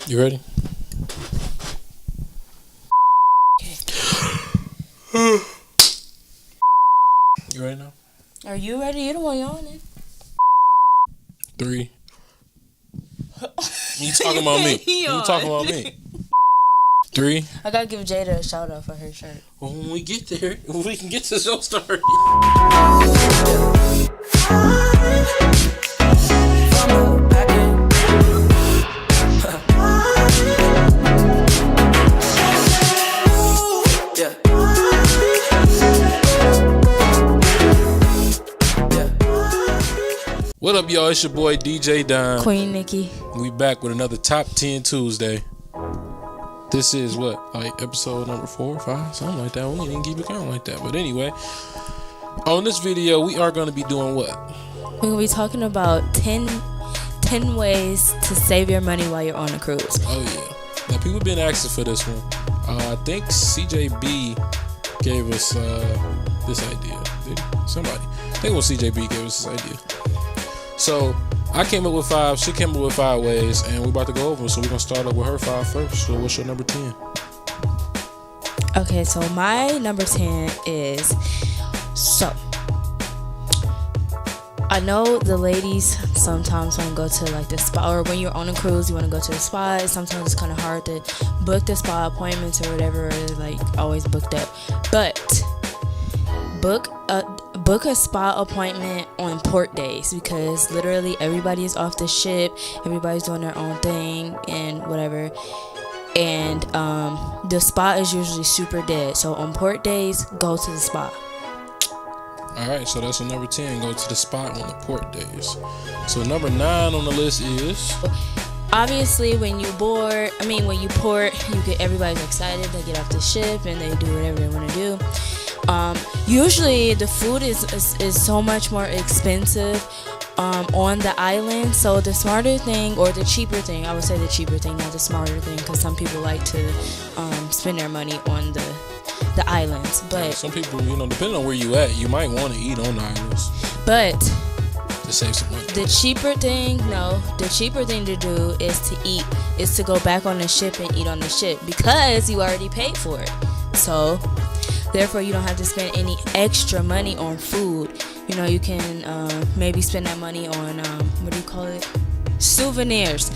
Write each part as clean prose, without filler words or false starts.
You ready? Okay. You ready now? Are you ready? You don't want yawning. 3. You talking about me? You talking about me? 3. I gotta give Jada a shout out for her shirt. Well, when we get there, we can get the show started. What up, y'all? It's your boy DJ Don. Queen Nikki. We back with another Top 10 Tuesday. This is what, like episode number 4 or 5, something like that. We didn't keep it count like that, but anyway, on this video we are going to be doing what? We're gonna be talking about 10 ways to save your money while you're on a cruise. Oh yeah. Now people been asking for this one. I think CJB gave us this idea. Somebody. I think it was CJB gave us this idea. So I came up with 5, she came up with 5 ways, and we're about to go over them. So we're gonna start up with her 5 first. So what's your number 10? Okay, so my number 10 is, so I know the ladies sometimes want to go to like the spa, or when you're on a cruise you want to go to the spa. Sometimes it's kind of hard to book the spa appointments or whatever, or like always booked up, but book a spa appointment on port days, because literally everybody is off the ship, everybody's doing their own thing and whatever, and the spa is usually super dead. So on port days, go to the spa. Alright, so that's a number 10, go to the spot on the port days. So number 9 on the list is, obviously when you port, you get, everybody's excited, they get off the ship and they do whatever they want to do. Usually the food is so much more expensive on the island, so the smarter thing, or the cheaper thing, I would say the cheaper thing, not the smarter thing, because some people like to spend their money on the islands, but some people, depending on where you at, you might want to eat on the islands, but to save some money. The cheaper thing to do is to go back on the ship and eat on the ship, because you already paid for it. So therefore you don't have to spend any extra money on food. You can maybe spend that money on what do you call it? Souvenirs.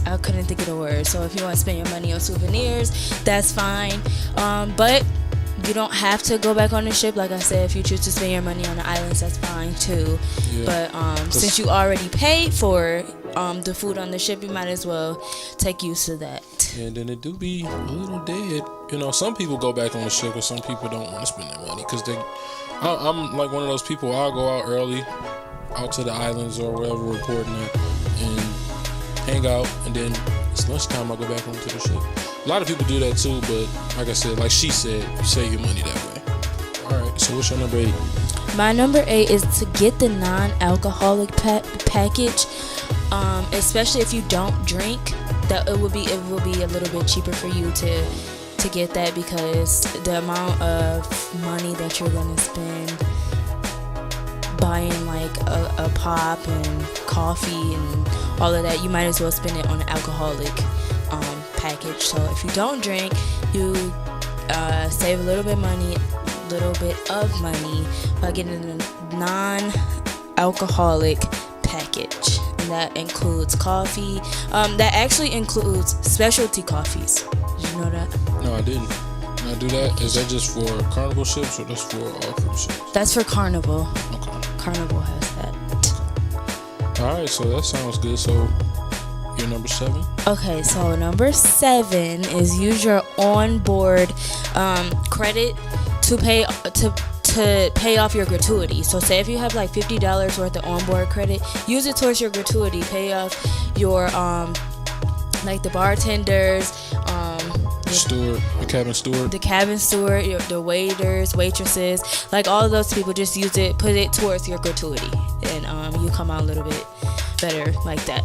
I couldn't think of the word. So if you want to spend your money on souvenirs, that's fine. But you don't have to go back on the ship. Like I said, if you choose to spend your money on the islands, that's fine too. Yeah. But since you already paid for the food on the ship, you might as well take use of that. And then it do be a little dead. Some people go back on the ship, and some people don't want to spend their money, because I'm like one of those people. I'll go out early, out to the islands or wherever we're reporting at, and hang out, and then it's lunchtime, I'll go back onto the ship. A lot of people do that too, but like I said, like she said, you save your money that way. Alright, so what's your number 8? My number 8 is to get the non-alcoholic package, especially if you don't drink. That it will be a little bit cheaper for you to get that, because the amount of money that you're gonna spend buying like a pop and coffee and all of that, you might as well spend it on an alcoholic package. So if you don't drink, you save a little bit of money by getting a non-alcoholic package, and that includes coffee. That actually includes specialty coffees. Did you know that? No, I didn't. Can I do that? Is that just for Carnival ships, or that's for all cruise ships? That's for Carnival. Okay. Carnival has that. Alright, so that sounds good. So your number 7? Okay, so number 7 is use your onboard credit to pay off your gratuity. So say if you have like $50 worth of onboard credit, use it towards your gratuity. Pay off your like the bartenders, the cabin steward, the waiters, waitresses, like all of those people. Just use it, put it towards your gratuity, and you come out a little bit better like that.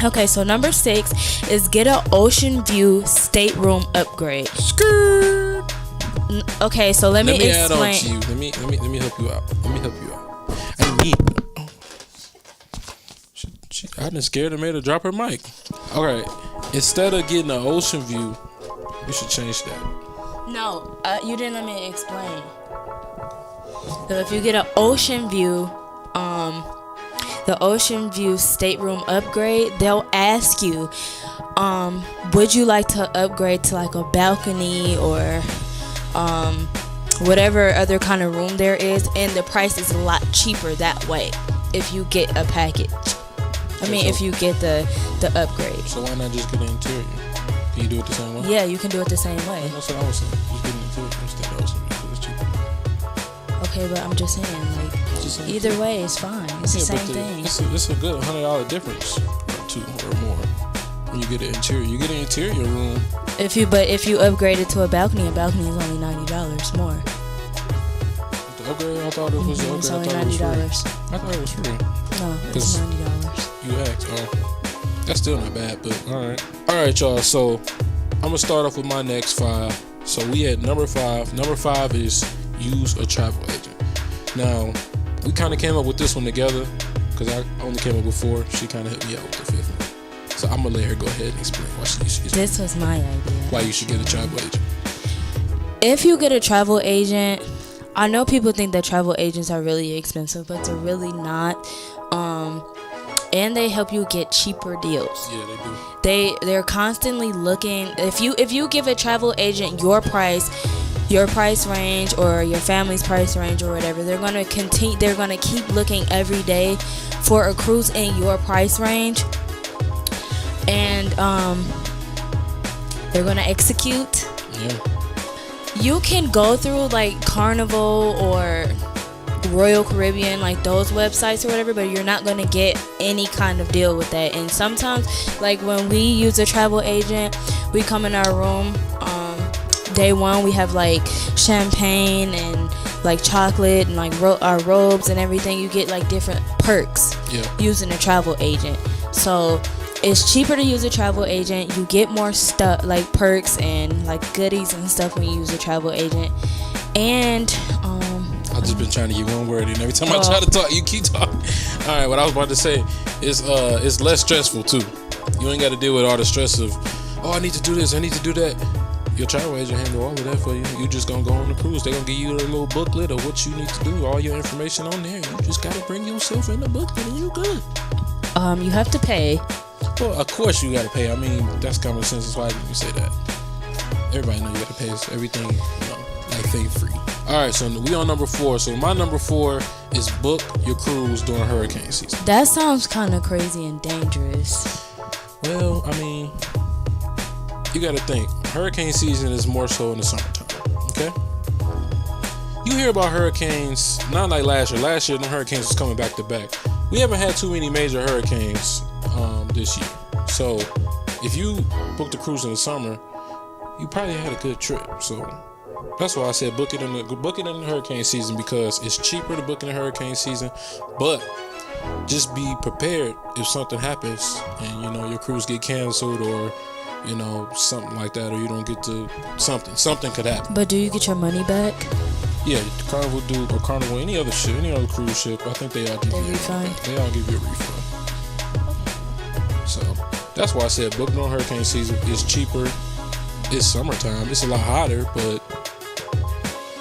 Okay, so number 6 is get an ocean view stateroom upgrade. Skirt. Okay, so let me explain. Add on to you. Let me help you out. I need. She I done scared her, made her drop her mic. Alright. Instead of getting an ocean view, you should change that. No, you didn't let me explain. So if you get an ocean view, the ocean view stateroom upgrade, they'll ask you, would you like to upgrade to like a balcony or whatever other kind of room there is, and the price is a lot cheaper that way if you get a package. If you get the upgrade. So why not just get an interior? Can you do it the same way? Yeah, you can do it the same way. That's what I was saying. Just get an interior instead of ocean because it's cheaper. Okay, but I'm just saying, either way is fine. It's the same thing. It's a good $100 difference, or two or more. When you get an interior, room. If you upgrade it to a balcony is only $90 more. The upgrade, I thought it was the upgrade. It's only $90. I thought it was free. No, it's $90. You asked. Oh, that's still not bad, but all right, y'all. So I'm gonna start off with my next 5. So we at number 5. Number 5 is use a travel agent. Now we kind of came up with this one together because I only came up with 4. She kind of hit me out with the 5th one. So I'm gonna let her go ahead and explain why she should. This was my idea. Why you should get a travel agent. If you get a travel agent, I know people think that travel agents are really expensive, but they're really not. And they help you get cheaper deals. Yeah, they do. They're constantly looking. If you give a travel agent your price range or your family's price range or whatever, they're gonna keep looking every day for a cruise in your price range, and they're gonna execute. Yeah. You can go through like Carnival or Royal Caribbean, like those websites or whatever, but you're not going to get any kind of deal with that. And sometimes, like when we use a travel agent, we come in our room, day one, we have like champagne and like chocolate and like our robes and everything. You get like different perks using a travel agent. So it's cheaper to use a travel agent. You get more stuff like perks and like goodies and stuff when you use a travel agent. And I've just been trying to get one word in. Every time I try to talk, you keep talking. All right, what I was about to say is it's less stressful too. You ain't got to deal with all the stress of, I need to do this, I need to do that. Your travel agent handle all of that for you. You just gonna go on the cruise. They gonna give you a little booklet of what you need to do, all your information on there. You just gotta bring yourself in the booklet and you good. You have to pay. Well, of course you gotta pay. I mean, that's common sense. That's why I didn't even say that. Everybody know you gotta pay. It's everything, like thing free. All right, so we on number 4. So my number 4 is book your cruise during hurricane season. That sounds kind of crazy and dangerous. Well, I mean, you got to think. Hurricane season is more so in the summertime, okay? You hear about hurricanes, not like last year. Last year, the hurricanes was coming back to back. We haven't had too many major hurricanes this year. So if you booked a cruise in the summer, you probably had a good trip. So that's why I said book it in the hurricane season, because it's cheaper to book in the hurricane season. But just be prepared if something happens and your cruise get canceled or something like that, or you don't get to something could happen. But do you get your money back? Yeah, Carnival or Carnival, any other cruise ship, I think they all give you a refund. They all give you a refund. So that's why I said book during hurricane season. It's cheaper. It's summertime. It's a lot hotter, but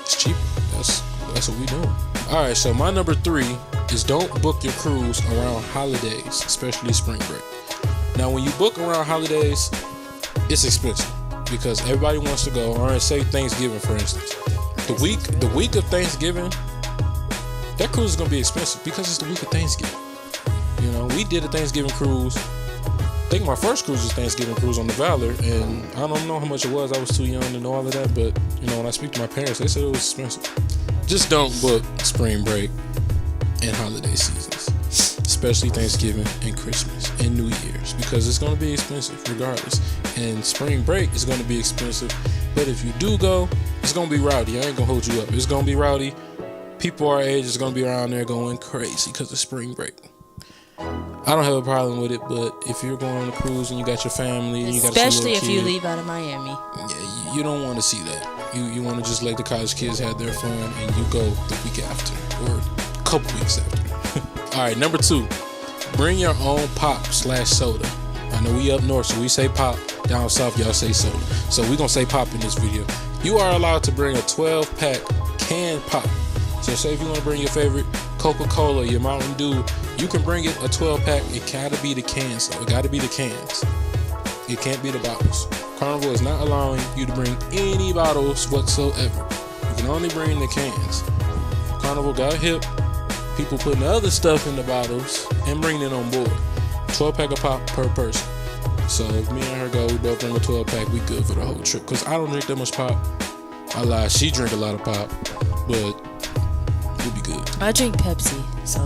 it's cheaper. That's what we doing. All right, so my number 3 is don't book your cruise around holidays, especially spring break. Now, when you book around holidays, it's expensive because everybody wants to go. Or say Thanksgiving, for instance. The week of Thanksgiving, that cruise is gonna be expensive because it's the week of Thanksgiving. We did a Thanksgiving cruise. I think my first cruise was Thanksgiving cruise on the Valor, and I don't know how much it was. I was too young to know all of that, but when I speak to my parents, they said it was expensive. Just don't book spring break and holiday seasons, especially Thanksgiving and Christmas and New Year's, because it's going to be expensive regardless. And spring break is going to be expensive, but if you do go, it's going to be rowdy. I ain't going to hold you up. It's going to be rowdy. People our age is going to be around there going crazy because of spring break. I don't have a problem with it, but if you're going on a cruise and you got your family and you got especially if you leave out of Miami, yeah, you don't want to see that. You want to just let the college kids have their fun and you go the week after or a couple weeks after. All right, number 2, Bring your own pop/soda. I know we up north, so we say pop. Down south, y'all say soda. So we gonna say pop in this video. You are allowed to bring a 12-pack canned pop. So say if you want to bring your favorite Coca-Cola, your Mountain Dew, you can bring it a 12-pack. It gotta be the cans, though. It gotta be the cans. It can't be the bottles. Carnival is not allowing you to bring any bottles whatsoever. You can only bring the cans. Carnival got hip. People putting other stuff in the bottles and bringing it on board. 12-pack of pop per person. So if me and her go, we both bring a 12-pack, we good for the whole trip. Cause I don't drink that much pop. I lie, she drink a lot of pop, but we'll be good. I drink Pepsi, so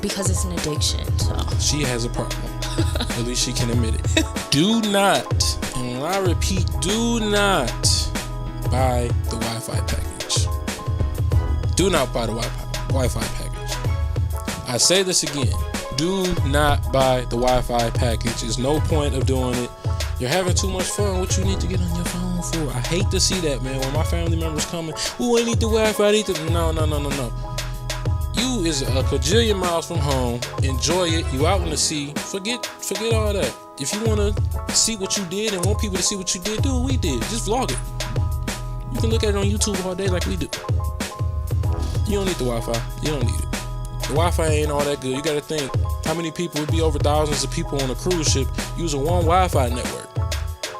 because it's an addiction. So she has a problem. At least she can admit it. Do not, and when I repeat, do not buy the Wi-Fi package. Do not buy the Wi-Fi package. I say this again. Do not buy the Wi-Fi package. There's no point of doing it. You're having too much fun. What you need to get on your phone for? I hate to see that, man. When my family members coming, ooh, I need the Wi-Fi. I need the... No. You is a kajillion miles from home. Enjoy it. You out in the sea. Forget all that. If you want to see what you did and want people to see what you did, do what we did. Just vlog it. You can look at it on YouTube all day like we do. You don't need the Wi-Fi. You don't need it. The Wi-Fi ain't all that good. You got to think how many people would be over thousands of people on a cruise ship using one Wi-Fi network.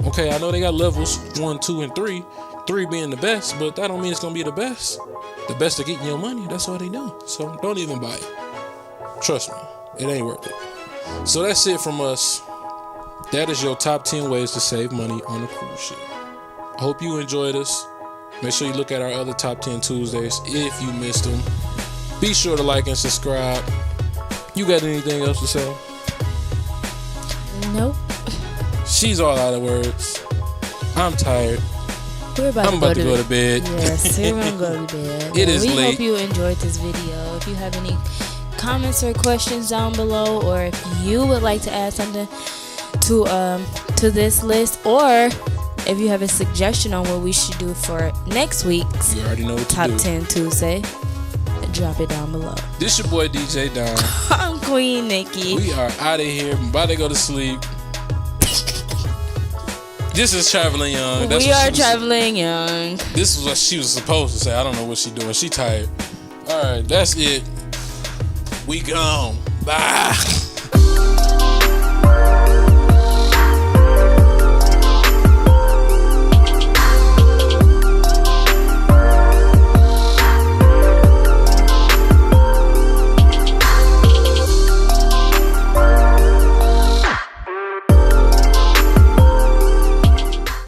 Okay, I know they got levels 1, 2, and 3. 3 being the best, but that don't mean it's gonna be the best. The best of getting your money. That's all they do. So don't even buy it. Trust me, it ain't worth it. So that's it from us. That is your top 10 ways to save money on a cruise ship. I hope you enjoyed us. Make sure you look at our other top 10 Tuesdays if you missed them. Be sure to like and subscribe. You got anything else to say? Nope. She's all out of words. I'm tired. I'm about to go to bed. Yes, we're gonna go to bed. It is late. We hope you enjoyed this video. If you have any comments or questions down below, or if you would like to add something to this list, or if you have a suggestion on what we should do for next week's you already know what Top to do. 10 Tuesday, drop it down below. This your boy DJ Don. I'm Queen Nikki. We are out of here. I'm about to go to sleep. This is Traveling Young. We are Traveling Young. This is what she was supposed to say. I don't know what she doing. She tired. All right, that's it. We gone. Bye.